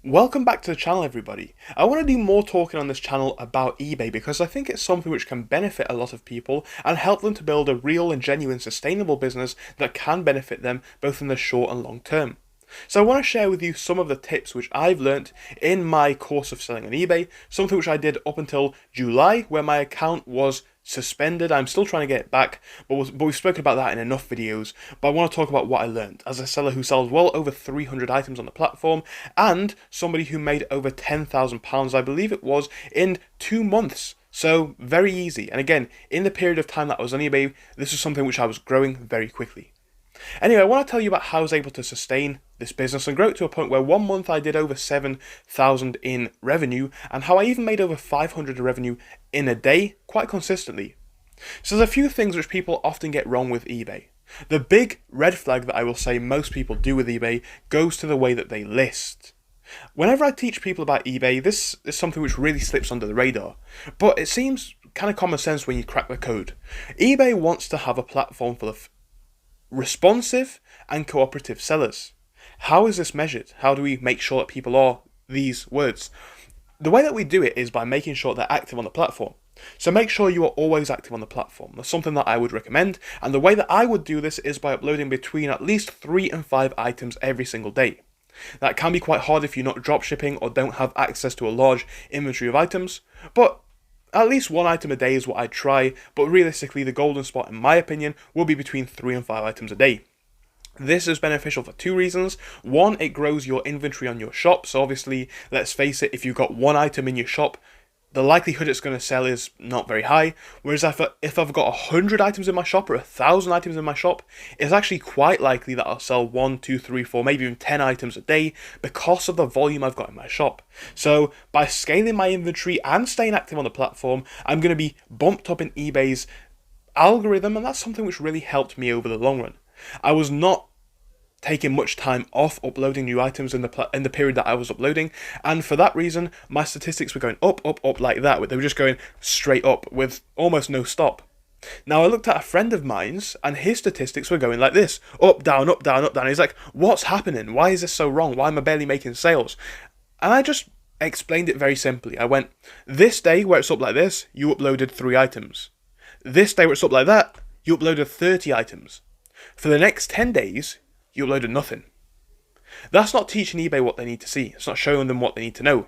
Welcome back to the channel, everybody. I want to do more talking on this channel about eBay because I think it's something which can benefit a lot of people and help them to build a real and genuine sustainable business that can benefit them both in the short and long term. So I want to share with you some of the tips which I've learnt in my course of selling on eBay, something which I did up until July where my account was suspended. I'm still trying to get it back, but we've spoken about that in enough videos. But I want to talk about what I learned as a seller who sells well over 300 items on the platform and somebody who made over £10,000, I believe it was, in 2 months. So very easy. And again, in the period of time that I was on eBay, this is something which I was growing very quickly. Anyway, I want to tell you about how I was able to sustain this business and grow it to a point where 1 month I did over 7,000 in revenue, and how I even made over 500 in revenue in a day quite consistently. So there's a few things which people often get wrong with eBay. The big red flag that I will say most people do with eBay goes to the way that they list. Whenever I teach people about eBay, this is something which really slips under the radar, but it seems kind of common sense when you crack the code. eBay wants to have a platform full of responsive and cooperative sellers. How is this measured? How do we make sure that people are these words? The way that we do it is by making sure they're active on the platform. So make sure you are always active on the platform. That's something that I would recommend. And the way that I would do this is by uploading between at least 3 and 5 items every single day. That can be quite hard if you're not dropshipping or don't have access to a large inventory of items, but at least 1 item a day is what I try, but realistically the golden spot in my opinion will be between 3 and 5 items a day. This is beneficial for 2 reasons. One, it grows your inventory on your shop, so obviously, let's face it, if you've got 1 item in your shop, the likelihood it's going to sell is not very high, whereas if I've got 100 items in my shop or 1,000 items in my shop, it's actually quite likely that I'll sell 1, 2, 3, 4, maybe even 10 items a day because of the volume I've got in my shop. So by scaling my inventory and staying active on the platform, I'm going to be bumped up in eBay's algorithm, and that's something which really helped me over the long run. I was not taking much time off uploading new items in the period that I was uploading, and for that reason my statistics were going up, up, up like that. They were just going straight up with almost no stop. Now I looked at a friend of mine's and his statistics were going like this: up, down, up, down, up, down. He's like, what's happening? Why is this so wrong? Why am I barely making sales? And I just explained it very simply. I went, this day where it's up like this, you uploaded 3 items. This day where it's up like that, you uploaded 30 items. For the next 10 days, you uploaded nothing. That's not teaching eBay what they need to see. It's not showing them what they need to know.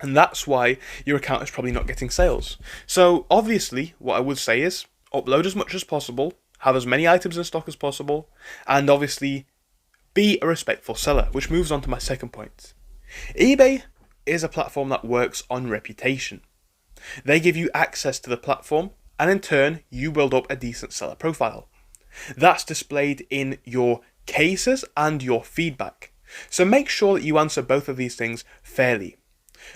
And that's why your account is probably not getting sales. So obviously, what I would say is upload as much as possible, have as many items in stock as possible, and obviously be a respectful seller, which moves on to my second point. eBay is a platform that works on reputation. They give you access to the platform, and in turn, you build up a decent seller profile. That's displayed in your cases and your feedback. So make sure that you answer both of these things fairly.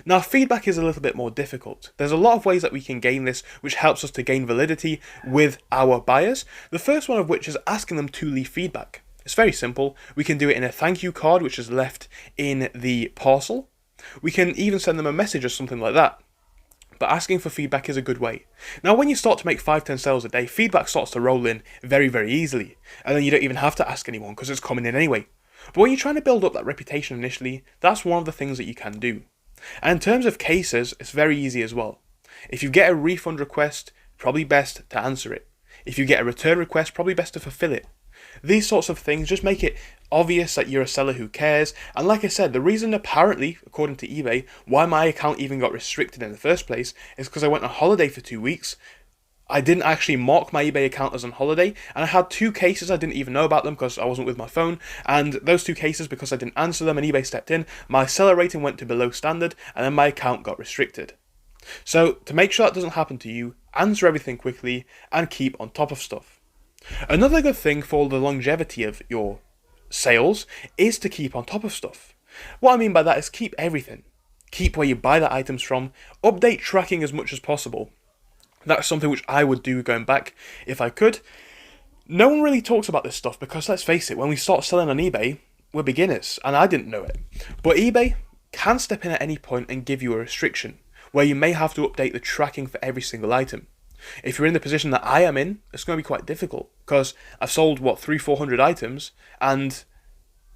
Now, feedback is a little bit more difficult. There's a lot of ways that we can gain this, which helps us to gain validity with our buyers. The first one of which is asking them to leave feedback. It's very simple. We can do it in a thank you card, which is left in the parcel. We can even send them a message or something like that. But asking for feedback is a good way. Now, when you start to make 5-10 sales a day, feedback starts to roll in very, very easily. And then you don't even have to ask anyone because it's coming in anyway. But when you're trying to build up that reputation initially, that's one of the things that you can do. And in terms of cases, it's very easy as well. If you get a refund request, probably best to answer it. If you get a return request, probably best to fulfill it. These sorts of things just make it obvious that you're a seller who cares. And like I said, the reason apparently, according to eBay, why my account even got restricted in the first place is because I went on holiday for 2 weeks. I didn't actually mark my eBay account as on holiday, and I had 2 cases I didn't even know about them because I wasn't with my phone, and those 2 cases, because I didn't answer them and eBay stepped in, my seller rating went to below standard, and then my account got restricted. So to make sure that doesn't happen to you, answer everything quickly and keep on top of stuff. Another good thing for the longevity of your sales is to keep on top of stuff. What I mean by that is keep everything. Keep where you buy the items from, update tracking as much as possible. That's something which I would do going back if I could. No one really talks about this stuff because, let's face it, when we start selling on eBay, we're beginners, and I didn't know it. But eBay can step in at any point and give you a restriction, where you may have to update the tracking for every single item. If you're in the position that I am in, it's going to be quite difficult, because I've sold, 300-400 items, and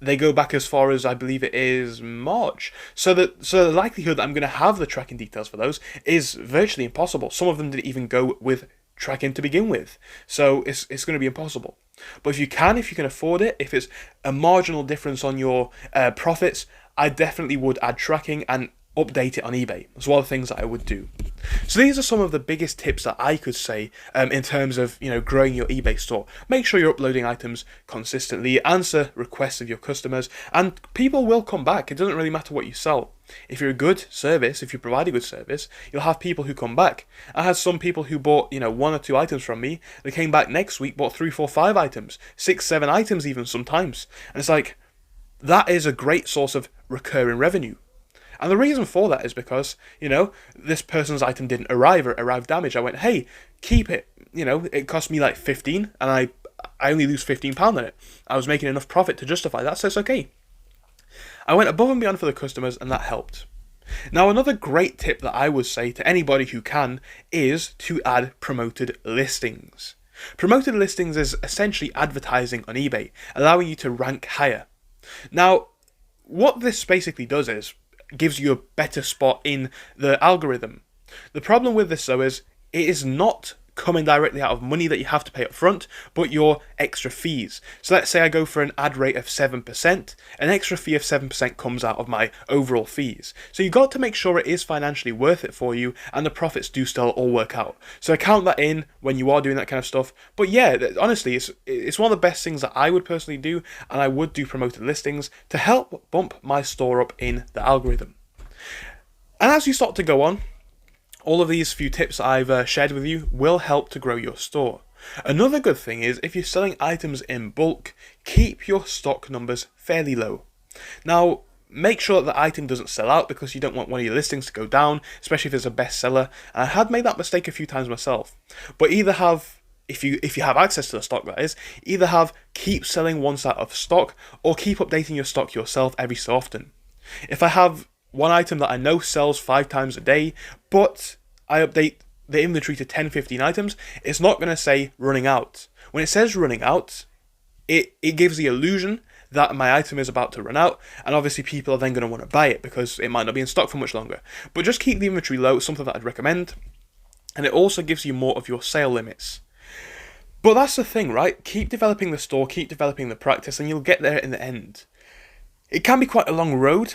they go back as far as I believe it is March. So the likelihood that I'm going to have the tracking details for those is virtually impossible. Some of them didn't even go with tracking to begin with, so it's going to be impossible. But if you can afford it, if it's a marginal difference on your profits, I definitely would add tracking and update it on eBay. That's one of the things that I would do. So these are some of the biggest tips that I could say in terms of growing your eBay store. Make sure you're uploading items consistently, answer requests of your customers, and people will come back. It doesn't really matter what you sell. If you're a good service, if you provide a good service, you'll have people who come back. I had some people who bought, one or two items from me. They came back next week, bought 3, 4, 5 items, 6, 7 items even sometimes. And it's like, that is a great source of recurring revenue. And the reason for that is because, this person's item didn't arrive or arrived damaged. I went, hey, keep it. It cost me like 15 and I only lose £15 on it. I was making enough profit to justify that, so it's okay. I went above and beyond for the customers and that helped. Now, another great tip that I would say to anybody who can is to add promoted listings. Promoted listings is essentially advertising on eBay, allowing you to rank higher. Now, what this basically does is gives you a better spot in the algorithm. The problem with this though is it is not coming directly out of money that you have to pay up front, but your extra fees. So let's say I go for an ad rate of 7%, an extra fee of 7% comes out of my overall fees. So you've got to make sure it is financially worth it for you and the profits do still all work out. So count that in when you are doing that kind of stuff. But yeah, honestly, it's one of the best things that I would personally do, and I would do promoted listings to help bump my store up in the algorithm. And as you start to go on, all of these few tips I've shared with you will help to grow your store. Another good thing is if you're selling items in bulk, keep your stock numbers fairly low. Now, make sure that the item doesn't sell out because you don't want one of your listings to go down, especially if it's a bestseller. And I had made that mistake a few times myself. But either have, if you have access to the stock, that is, either have keep selling once out of stock or keep updating your stock yourself every so often. If I have one item that I know sells 5 times a day, but I update the inventory to 10, 15 items, it's not going to say running out. When it says running out, it gives the illusion that my item is about to run out, and obviously people are then going to want to buy it because it might not be in stock for much longer. But just keep the inventory low, something that I'd recommend, and it also gives you more of your sale limits. But that's the thing, right? Keep developing the store, keep developing the practice, and you'll get there in the end. It can be quite a long road,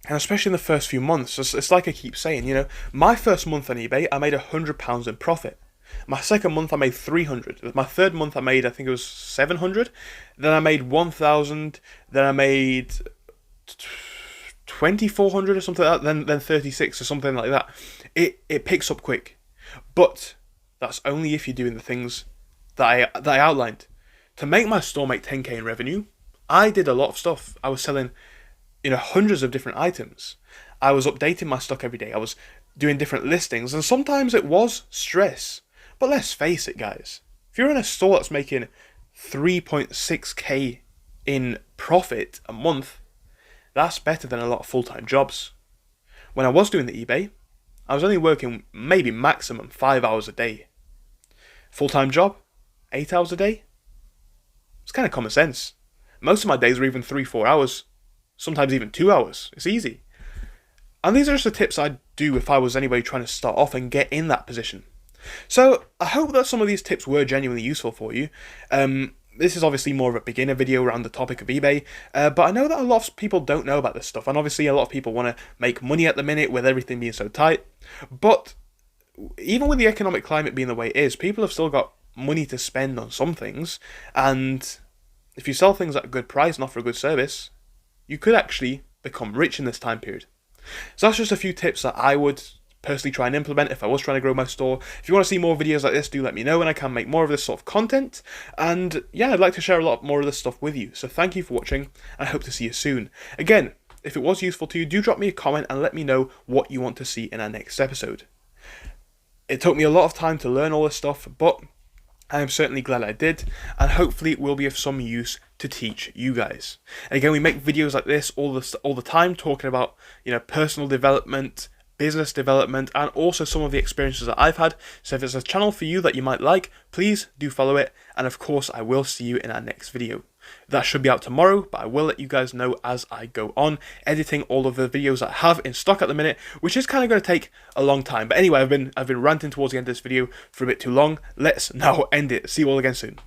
and especially in the first few months. It's like I keep saying, my first month on eBay, I made £100 in profit. My second month, I made 300. My third month, I made, I think it was 700. Then I made 1,000. Then I made 2,400 or something like that. Then 36 or something like that. It picks up quick. But that's only if you're doing the things that I outlined. To make my store make 10k in revenue, I did a lot of stuff. I was selling hundreds of different items. I was updating my stock every day. I was doing different listings, and sometimes it was stress. But let's face it, guys. If you're in a store that's making 3.6k in profit a month, that's better than a lot of full-time jobs. When I was doing the eBay, I was only working maybe maximum 5 hours a day. Full-time job, 8 hours a day? It's kind of common sense. Most of my days were even 3-4 hours. Sometimes even 2 hours. It's easy. And these are just the tips I'd do if I was anybody trying to start off and get in that position. So I hope that some of these tips were genuinely useful for you. This is obviously more of a beginner video around the topic of eBay, but I know that a lot of people don't know about this stuff, and obviously a lot of people want to make money at the minute with everything being so tight. But even with the economic climate being the way it is, people have still got money to spend on some things, and if you sell things at a good price and offer a good service, you could actually become rich in this time period. So that's just a few tips that I would personally try and implement if I was trying to grow my store. If you want to see more videos like this, do let me know and I can make more of this sort of content. And yeah, I'd like to share a lot more of this stuff with you. So thank you for watching, and I hope to see you soon. Again, if it was useful to you, do drop me a comment and let me know what you want to see in our next episode. It took me a lot of time to learn all this stuff, but I am certainly glad I did, and hopefully it will be of some use to teach you guys. And again, we make videos like this all the time, talking about personal development, business development, and also some of the experiences that I've had. So if it's a channel for you that you might like, please do follow it, and of course I will see you in our next video. That should be out tomorrow, but I will let you guys know as I go on, editing all of the videos I have in stock at the minute, which is kind of going to take a long time. But anyway, I've been ranting towards the end of this video for a bit too long. Let's now end it. See you all again soon.